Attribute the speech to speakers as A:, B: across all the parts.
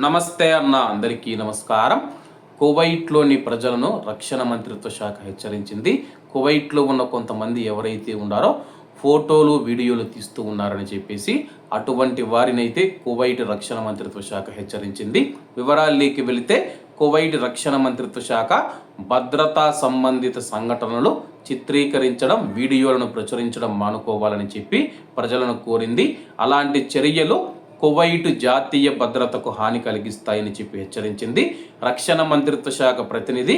A: నమస్తే అన్న, అందరికీ నమస్కారం. కువైట్లోని ప్రజలను రక్షణ మంత్రిత్వ శాఖ హెచ్చరించింది. కువైట్లో ఉన్న కొంతమంది ఎవరైతే ఉన్నారో ఫోటోలు వీడియోలు తీస్తూ ఉన్నారని చెప్పేసి అటువంటి వారినైతే కువైట్ రక్షణ మంత్రిత్వ శాఖ హెచ్చరించింది. వివరాల్లోకి వెళితే కువైట్ రక్షణ మంత్రిత్వ శాఖ భద్రతా సంబంధిత సంఘటనలు చిత్రీకరించడం, వీడియోలను ప్రచురించడం మానుకోవాలని చెప్పి ప్రజలను కోరింది. అలాంటి చర్యలు కువైట్ జాతీయ భద్రతకు హాని కలిగిస్తాయని చెప్పి హెచ్చరించింది. రక్షణ మంత్రిత్వ శాఖ ప్రతినిధి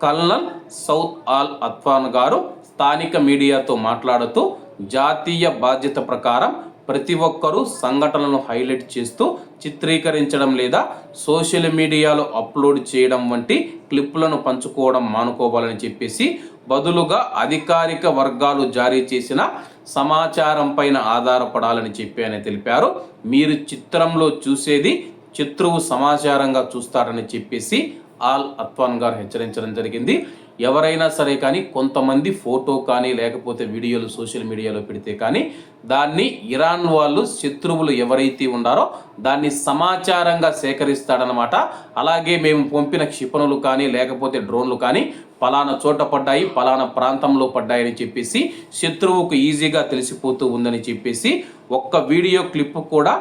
A: కల్నల్ సౌద్ అల్ అత్వాన్ గారు స్థానిక మీడియాతో మాట్లాడుతూ జాతీయ బాధ్యత ప్రకారం ప్రతి ఒక్కరూ సంఘటనలను హైలైట్ చేస్తూ చిత్రీకరించడం లేదా సోషల్ మీడియాలో అప్లోడ్ చేయడం వంటి క్లిప్పులను పంచుకోవడం మానుకోవాలని చెప్పేసి బదులుగా అధికారిక వర్గాలు జారీ చేసిన సమాచారం పైన ఆధారపడాలని చెప్పి ఆయన తెలిపారు. మీరు చిత్రంలో చూసేది శత్రువు సమాచారంగా చూస్తారని చెప్పేసి అల్ అత్వాన్ గారు హెచ్చరించడం జరిగింది. ఎవరైనా సరే కానీ కొంతమంది ఫోటో కానీ లేకపోతే వీడియోలు సోషల్ మీడియాలో పెడితే కానీ దాన్ని ఇరాన్ వాళ్ళు శత్రువులు ఎవరైతే ఉన్నారో దాన్ని సమాచారంగా సేకరిస్తాడనమాట. అలాగే మేము పంపిన క్షిపణులు కానీ లేకపోతే డ్రోన్లు కానీ పలానా చోట పడ్డాయి, పలానా ప్రాంతంలో పడ్డాయని చెప్పేసి శత్రువుకు ఈజీగా తెలిసిపోతూ ఉందని చెప్పేసి ఒక్క వీడియో క్లిప్ కూడా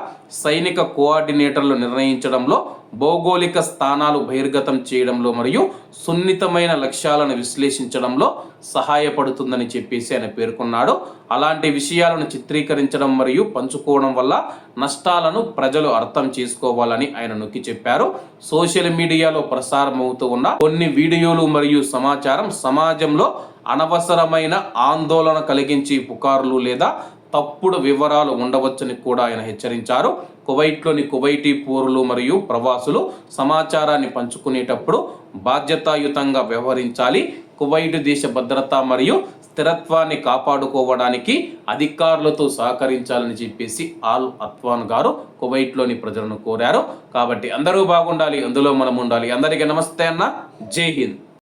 A: సైనిక కోఆర్డినేటర్లు నిర్ణయించడంలో, భౌగోళిక స్థానాలు బహిర్గతం చేయడంలో మరియు సున్నితమైన లక్ష్యాలను విశ్లేషించడంలో సహాయపడుతుందని చెప్పేసి ఆయన పేర్కొన్నాడు. అలాంటి విషయాలను చిత్రీకరించడం మరియు పంచుకోవడం వల్ల నష్టాలను ప్రజలు అర్థం చేసుకోవాలని ఆయన నొక్కి చెప్పారు. సోషల్ మీడియాలో ప్రసారం అవుతూ ఉన్న కొన్ని వీడియోలు మరియు సమాచారం సమాజంలో అనవసరమైన ఆందోళన కలిగించే పుకార్లు లేదా తప్పుడు వివరాలు ఉండవచ్చని కూడా ఆయన హెచ్చరించారు. కువైట్లోని కువైటీ పౌరులు మరియు ప్రవాసులు సమాచారాన్ని పంచుకునేటప్పుడు బాధ్యతాయుతంగా వ్యవహరించాలి. కువైట్ దేశ భద్రత మరియు స్థిరత్వాన్ని కాపాడుకోవడానికి అధికారులతో సహకరించాలని చెప్పేసి అల్ అత్వాన్ గారు కువైట్లోని ప్రజలను కోరారు. కాబట్టి అందరూ బాగుండాలి, అందులో మనం ఉండాలి. అందరికీ నమస్తే అన్న, జై హింద్.